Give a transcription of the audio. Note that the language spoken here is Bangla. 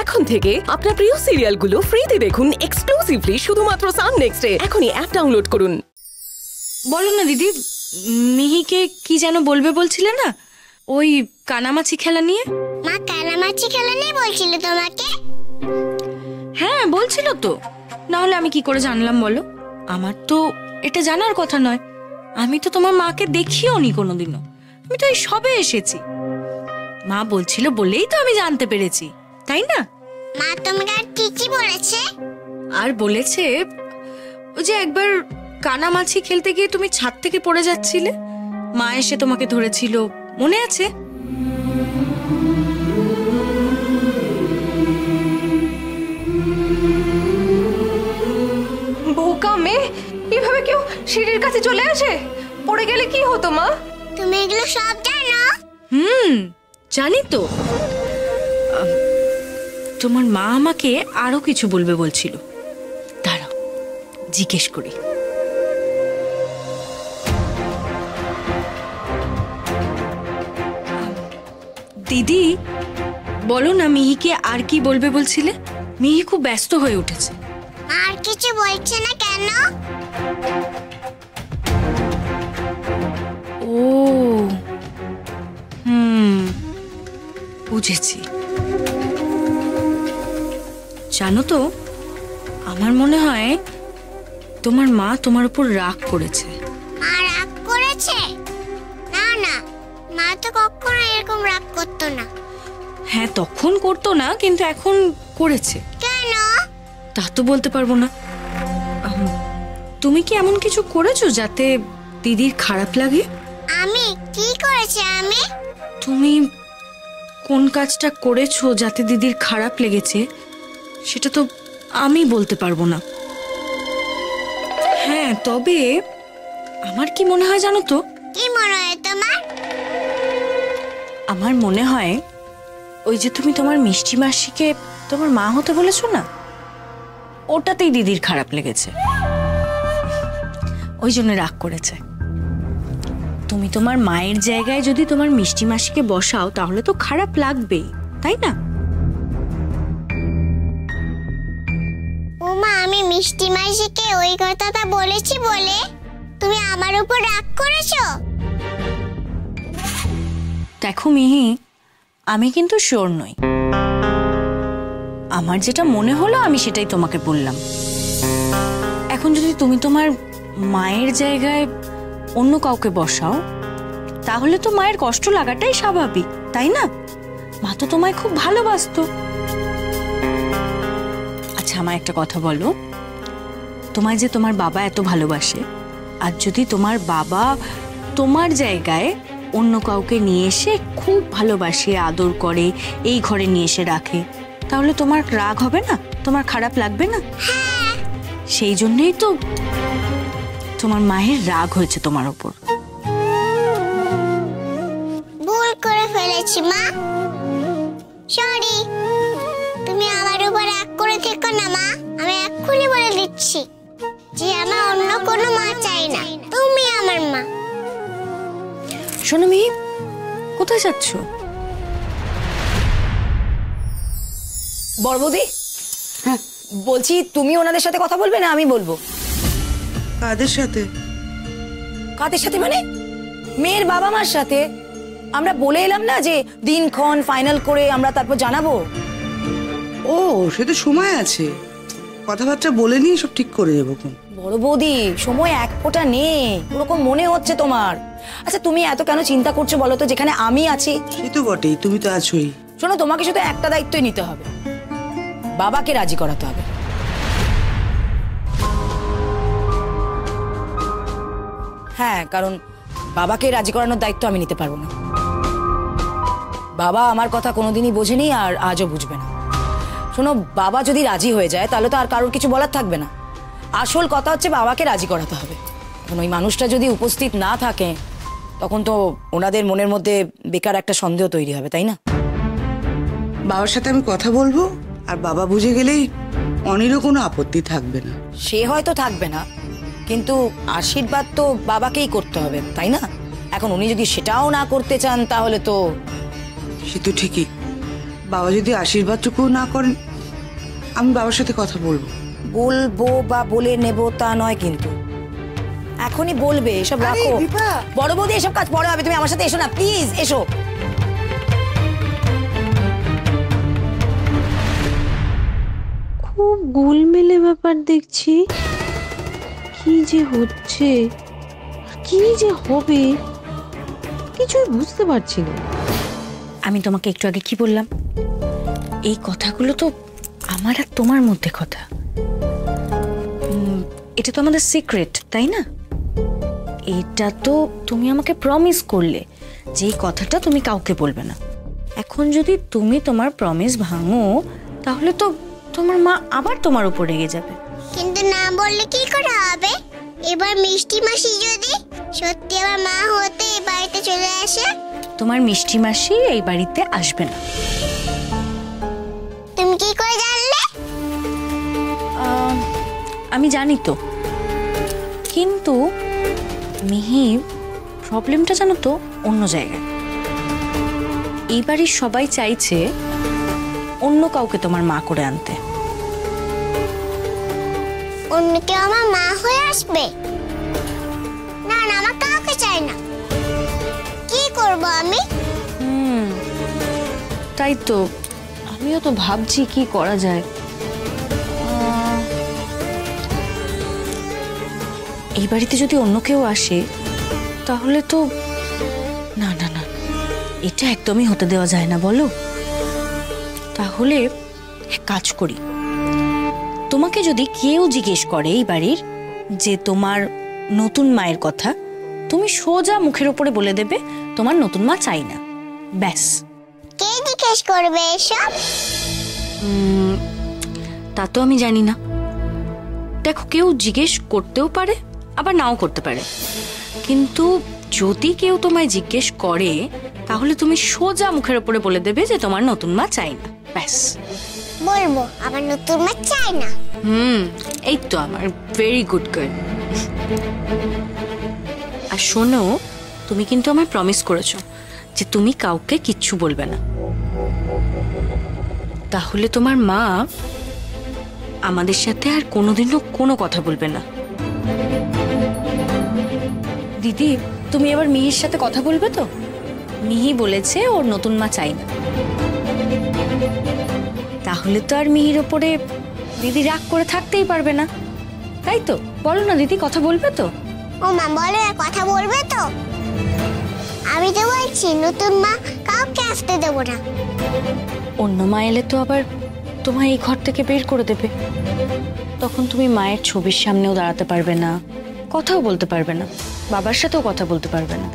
এখন থেকে আপনার প্রিয় সিরিয়ালগুলো ফ্রিতে দেখুন এক্সক্লুসিভলি শুধুমাত্র সান নেক্সটে। এখনই অ্যাপ ডাউনলোড করুন। বলো না দিদি, মিহিকে কি যেন বলবে বলছিলে না, ওই কানামাছি খেলা নিয়ে? মা কানামাছি খেলা নিয়ে বলছিল তোমাকে? হ্যাঁ বলছিল তো, না হলে আমি কি করে জানলাম বলো? আমার তো এটা জানার কথা নয়, আমি তো তোমার মাকে দেখিও নি কোনোদিনও, আমি তো এই সবে এসেছি। মা বলছিল বলেই তো আমি জানতে পেরেছি, তাই না? মা তোমাকে আর কি কি বলেছে? আর বলেছে ওই যে একবার কানামাছি খেলতে গিয়ে তুমি ছাদ থেকে পড়ে যাচ্ছিলে, মা এসে তোমাকে ধরেছিল, মনে আছে? বোকা মেয়ে, এভাবে কেউ সিঁড়ির কাছে চলে আসে? পড়ে গেলে কি হতো মা? তুমি এগুলো সব জানো? জানি তো। তোমার মা আমাকে আরো কিছু বলবে বলছিল, দাঁড়াও জিজ্ঞেস করি। দিদি বলো না, মিহিকে আর কি বলবে বলছিলে? মিহি খুব ব্যস্ত হয়ে উঠেছে। আর কিছু বলছে না কেন? ও বুঝেছি। জানো তো, আমার মনে হয় তোমার মা তোমার উপর রাগ করেছে। মা রাগ করেছে? না না, মা তো কখনো এরকম রাগ করতো না। হ্যাঁ তখন করতো না, কিন্তু এখন করেছে। কেন? তা তো বলতে পারবো না। তুমি কি এমন কিছু করেছো যাতে দিদির খারাপ লাগে? আমি কি করেছি? তুমি কোন কাজটা করেছো যাতে দিদির খারাপ লেগেছে সেটা তো আমি বলতে পারবো না। হ্যাঁ তবে আমার কি মনে হয় জানো তো? কি মনে হয় তোমার? আমার মনে হয় ওই যে তুমি তোমার মিষ্টি মাসিকে তোমার মা হতে বলেছো না, ওটাতেই দিদির খারাপ লেগেছে, ওই জন্য রাগ করেছে। তুমি তোমার মায়ের জায়গায় যদি তোমার মিষ্টি মাসিকে বসাও তাহলে তো খারাপ লাগবেই, তাই না? ও মা, আমি মিষ্টি মাসিকে ওই কথাটা বলেছি বলে তুমি আমার উপর রাগ করেছো? দেখো মিহি, আমি কিন্তু শিওর নই, আমার যেটা মনে হলো আমি সেটাই তোমাকে বললাম। এখন যদি তুমি তোমার মায়ের জায়গায় অন্য কাউকে বসাও তাহলে তো মায়ের কষ্ট লাগাটাই স্বাভাবিক, তাই না? মা তো তোমায় খুব ভালোবাসতো। আচ্ছা আমায় একটা কথা বলো, তোমায় যে তোমার বাবা এত ভালোবাসে, আর যদি তোমার বাবা তোমার জায়গায় অন্য কাউকে নিয়ে এসে খুব ভালোবাসে, আদর করে, এই ঘরে নিয়ে এসে রাখে, তাহলে তোমার রাগ হবে না? তোমার খারাপ লাগবে না? সেই জন্যই তো তোমার মায়ের রাগ হয়েছে তোমার উপর। ভুল করে ফেলেছি মা, সরি। তুমি আমার উপর রাগ করে থেকো না মা, আমি এক্ষুনি বলে দিচ্ছি যে আমার অন্য কোনো মা চাই না, তুমি আমার মা। শোনো মিহি, কোথায় যাচ্ছ? বড়বৌদি, হ্যাঁ বলছি, তুমি ওনাদের সাথে কথা বলবে না আমি বলবো? কাদের সাথে? কাদের সাথে মানে? মেয়ের বাবা মার সাথে। আমরা বলে এলাম না যে দিনক্ষণ ফাইনাল করে আমরা তারপর জানাবো। ও সে তো সময় আছে, কথাবার্তা বলে নিয়ে সব ঠিক করে দেবো। বড় বৌদি, সময় এক ফোঁটা নেই, ওরকম মনে হচ্ছে তোমার। আচ্ছা তুমি এত কেন চিন্তা করছো বলো তো, যেখানে আমি আছি। সে তো বটেই, তুমি তো আছোই। শোনো, তোমাকে শুধু একটা দায়িত্বই নিতে হবে, বাবাকে রাজি করাতে হবে। হ্যাঁ, কারণ বাবাকে রাজি করানোর দায়িত্ব আমি নিতে পারবো না। বাবা আমার কথা কোনোদিনই বোঝেনি আর আজও বুঝবে না। শোনো, বাবা যদি রাজি হয়ে যায় তাহলে তো আর কারোর কিছু বলার থাকবে না। আসল কথা হচ্ছে বাবাকে রাজি করাতে হবে। এখন ওই মানুষটা যদি উপস্থিত না থাকে তখন তো ওনাদের মনের মধ্যে বেকার একটা সন্দেহ তৈরি হবে, তাই না? বাবার সাথে আমি কথা বলবো, আর বাবা বুঝে গেলেই অনিরও কোনো আপত্তি থাকবে না। সে হয়তো থাকবে না, কিন্তু আশীর্বাদ তো বাবাকেই করতে হবে, তাই না? এখন উনি যদি সেটাও না করতে চান তাহলে তো। সে তো ঠিকই, বাবা যদি আশীর্বাদটুকু না করেন, আমি বাবার সাথে কথা বলবো। বলবো বা বলে নেব তা নয়, কিন্তু এখনই বলবে। এসব আরে রাখো, দীপা! বড় বৌদি এসব কাজ পরে হবে। তুমি আমার সাথে এসো না প্লিজ, এসো। খুব গোলমেলে ব্যাপার দেখছি। কি যে হচ্ছে, কি যে হবে, কিছুই বুঝতে পারছি না। আমি তোমাকে একটু আগে কি বললাম? এই কথাগুলো তো আমার আর তোমার মধ্যে কথা। এটা তো আমাদের সিক্রেট, তাই না? এটা তো তুমি আমাকে প্রমিস করলে যে এই কথাটা তুমি কাউকে বলবে না। এখন যদি তুমি তোমার প্রমিস ভাঙো, তাহলে তো তোমার মা আবার তোমার উপর রেগে যাবে। কিন্তু না বললে কি করে হবে? এবার মিষ্টি মাসি যদি সত্যি আমার মা হতে এই বাড়িতে চলে আসে? তোমার মিষ্টি মাসি এই বাড়িতে আসবে না। তুমি কি করে জানলে? আমি জানি তো, কিন্তু মিহি, প্রবলেমটা জানো তো অন্য জায়গায়। এই বাড়ির সবাই চাইছে অন্য কাউকে তোমার মা করে আনতে। অন্য কেউ আমার মা হয়ে আসবে? না না, আমার কাউকে চাই না। কি করব আমি? তাই তো আমিও তো ভাবছি কি করা যায়। এই বাড়িতে যদি অন্য কেউ আসে, তাহলে তো না না না, এটা একদমই হতে দেওয়া যায় না, বলো? তাহলে এক কাজ করি, তোমাকে যদি কেউ জিজ্ঞেস করে এই বাড়ির যে তোমার নতুন মায়ের কথা, তুমি সোজা মুখের উপরে বলে দেবে তোমার নতুন মা চাই না, ব্যাস। কে জিজ্ঞেস করবে এসব? তা তো আমি জানি না। দেখো, কেউ জিজ্ঞেস করতেও পারে আবার নাও করতে পারে, কিন্তু যদি কেউ তোমায় জিজ্ঞেস করে, তাহলে তুমি সোজা মুখের উপরে বলে দেবে যে তোমার নতুন মা চাই না, ব্যাস। বলবো আমার নতুন মা চাই না। এই তো আমার ভেরি গুড গার্ল। আর শোনো, তুমি কিন্তু আমায় প্রমিস করেছো যে তুমি কাউকে কিচ্ছু বলবে না। তাহলে তোমার মা আমাদের সাথে আর কোনোদিনও কোনো কথা বলবে না। দিদি, তুমি এবার মিহির সাথে কথা বলবে তো? মিহি বলেছে ওর নতুন মা চাই না। তাহলে তো আর মিহির ওপরে দিদি রাগ করে থাকতেই পারবে না, তাই তো? বলো না দিদি, কথা বলবে তো? ও মা, বলো, কথা বলবে তো? আমি তো বলছি নতুন মা কাউকে আসতে দেবো না। অন্য মা এলে তো আবার তোমায় এই ঘর থেকে বের করে দেবে। তখন তুমি মায়ের ছবির সামনেও দাঁড়াতে পারবে না, কথাও বলতে পারবে না, বাবার সাথেও কথা বলতে পারবে না।